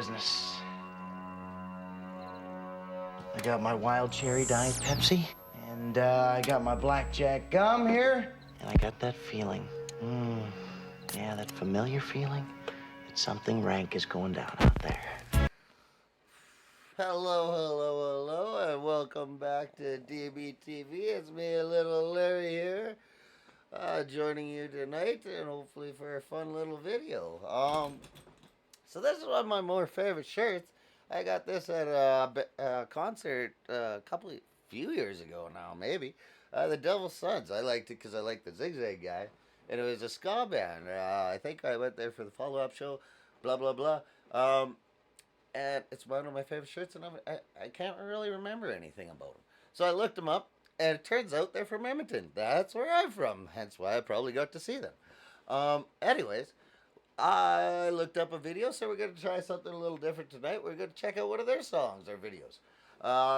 business. I got my wild cherry Diet Pepsi, and I got my blackjack gum here, and I got that feeling. Yeah, that familiar feeling that something rank is going down out there. Hello, and welcome back to DBTV. It's me, a little Larry here, joining you tonight, and hopefully for a fun little video. So this is one of my more favorite shirts. I got this at a concert few years ago now, maybe. The Devil's Sons. I liked it because I like the Zigzag guy, and it was a ska band. I think I went there for the follow-up show, blah blah blah. And it's one of my favorite shirts, and I can't really remember anything about them. So I looked them up, and it turns out they're from Edmonton. That's where I'm from, hence why I probably got to see them. Anyways, I looked up a video, so we're going to try something a little different tonight. We're going to check out one of their songs or videos.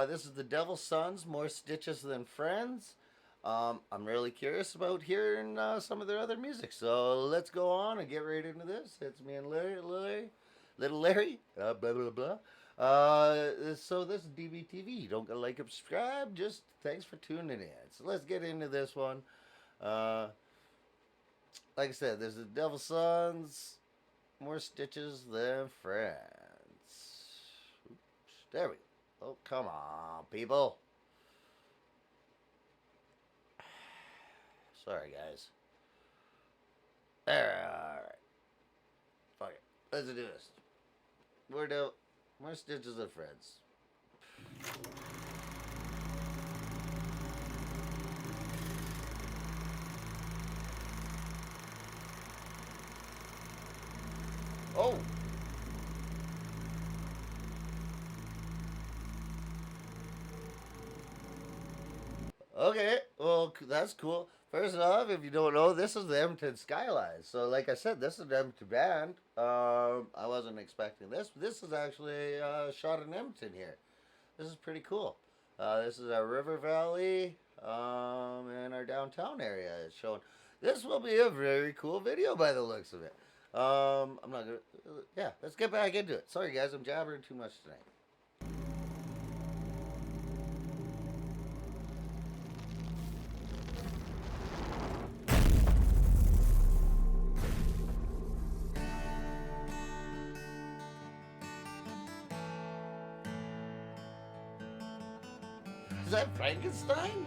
This is the Devil's Sons, More Stitches Than Friends. I'm really curious about hearing some of their other music, so let's go on and get right into this. It's me and Little Larry, blah, blah, blah. So this is DBTV. Don't go like and subscribe. Just thanks for tuning in. So let's get into this one. Like I said, there's the Devil's Sons, More Stitches Than Friends. Oops, there we go. Oh, come on, people. Sorry, guys. There, alright. Fuck it. Let's do this. More Stitches Than Friends. Oh! Okay, well, that's cool. First off, if you don't know, this is the Edmonton Skylines. So, like I said, this is an Edmonton band. I wasn't expecting this. This is actually shot in Edmonton here. This is pretty cool. This is our River Valley and our downtown area is shown. This will be a very cool video by the looks of it. I'm not gonna. Yeah, let's get back into it. Sorry, guys, I'm jabbering too much tonight. Is that Frankenstein?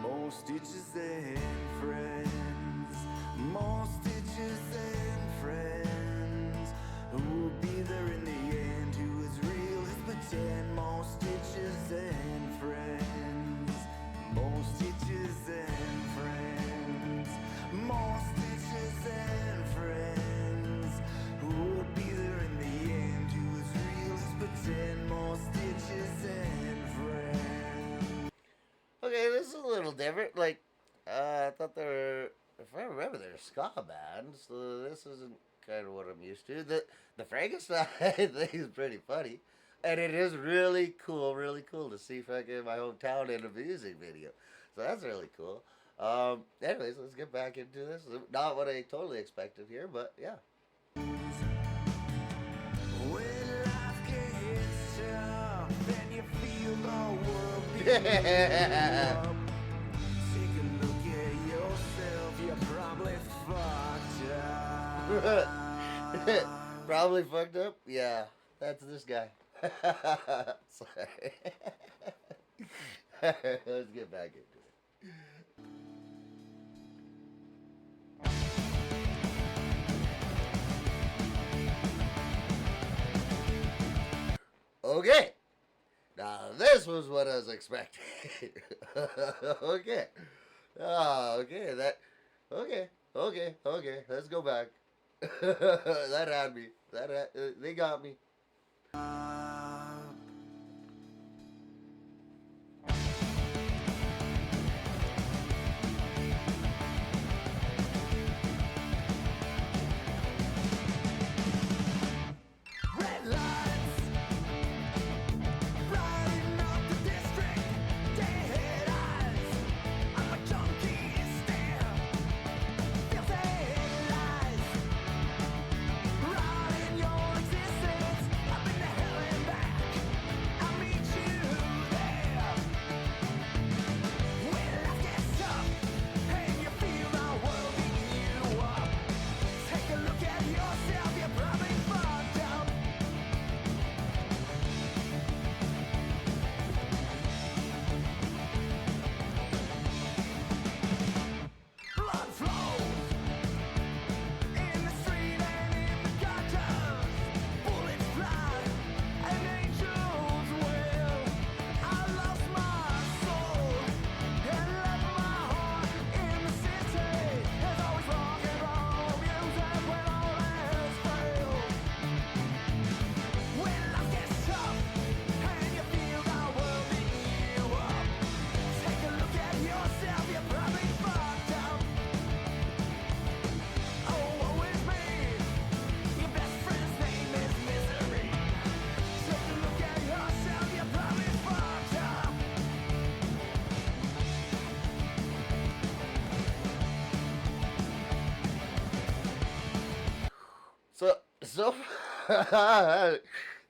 More stitches than friends, more stitches than friends. Who will be there in the end? Who is real, who's pretend? More stitches than friends, more stitches than friends, more stitches than friends. Who will be there in the end? Who is real, who's pretend? More stitches than friends. Okay, this is a little different. Like, I thought they were, if I remember, they're a ska band, so this isn't kind of what I'm used to. The Frankenstein thing is pretty funny, and it is really cool to see fucking my hometown in a music video. So that's really cool. Anyways, let's get back into this. Not what I totally expected here, but yeah. When life gets tough and you feel the world beating you up, take a look at yourself, you're probably fucked up. Probably fucked up? Yeah, that's this guy. Sorry. Let's get back into it. Okay. Now this was what I was expecting. Okay. Okay. Okay. Let's go back. That had me. They got me. Red lights, riding up the district, dead eyes. I'm a junkie stare, filthy lies. So,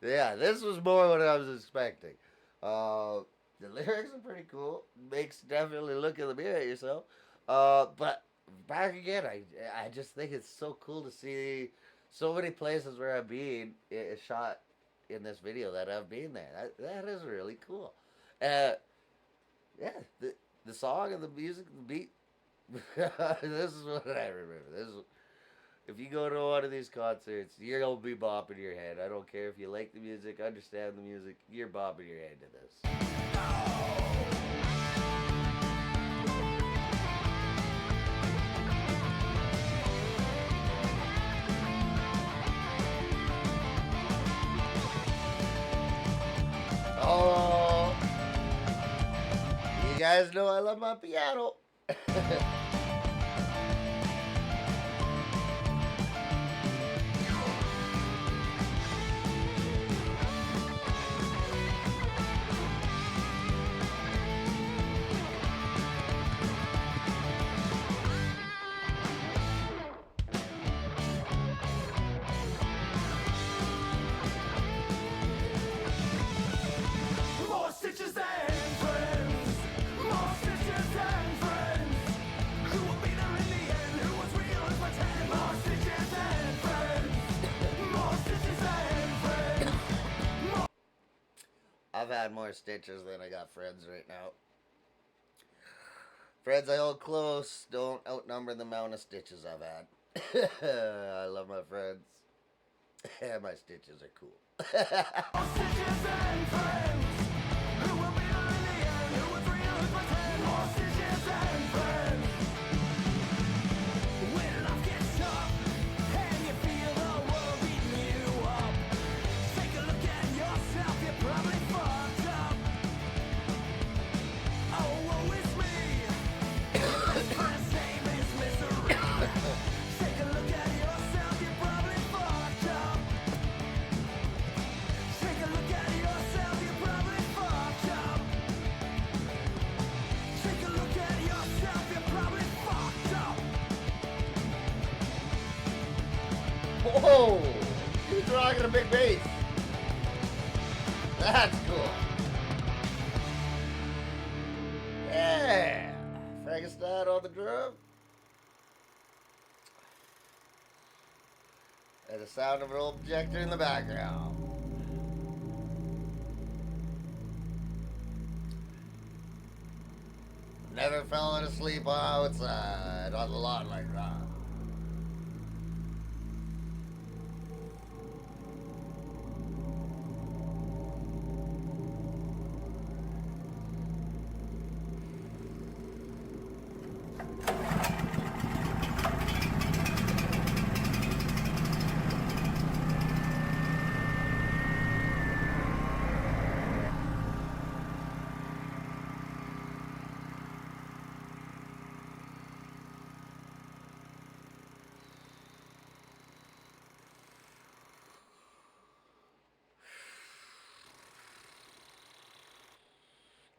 yeah, this was more what I was expecting. The lyrics are pretty cool. Makes definitely look in the mirror at yourself. But back again, I just think it's so cool to see so many places where I've been shot in this video that I've been there. That is really cool. Uh, yeah, the song and the music, the beat. This is what I remember. This is if you go to one of these concerts, you're gonna be bopping your head. I don't care if you like the music, understand the music. You're bopping your head to this. Oh, you guys know I love my piano. More stitches and friends. More stitches and friends. Who will be there in the end? Who was real and pretend? More stitches and friends. More stitches and friends. I've had more stitches than I got friends right now. Friends I hold close don't outnumber the amount of stitches I've had. I love my friends. And my stitches are cool. More stitches and friends. Who will be there in the end? Who was real and pretend? More stitches and friends. When life gets tough and you feel the world beating you up, take a look at yourself. You're probably fucked up. Oh, woe is me. Best friend's name is misery. Take a look at yourself. You're probably fucked up. Take a look at yourself. You're probably fucked up. Take a look at yourself. You're probably fucked up. Whoa! He's rocking a big bass. That's cool. Yeah! Frankenstein on the drum. And the sound of an old projector in the background. Never fallen asleep outside on the lawn like that.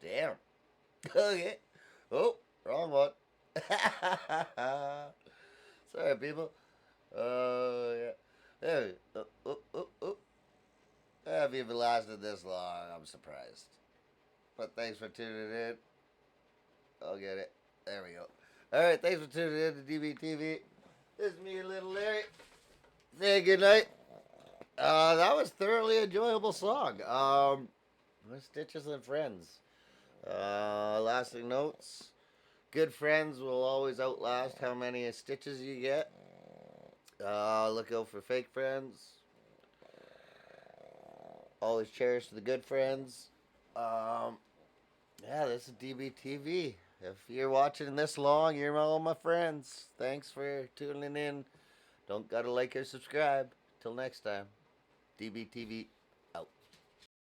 Damn. Okay. Oh, wrong one. Sorry, people. Yeah. There. If you've lasted this long, I'm surprised. But thanks for tuning in. I'll get it. There we go. All right. Thanks for tuning in to DBTV. This is me, Little Larry. Say good night. That was thoroughly enjoyable song. Stitches and Friends. Lasting notes. Good friends will always outlast how many stitches you get. Look out for fake friends. Always cherish the good friends. Yeah, this is DBTV. If you're watching this long, you're all my friends. Thanks for tuning in. Don't gotta like or subscribe. Till next time, DBTV.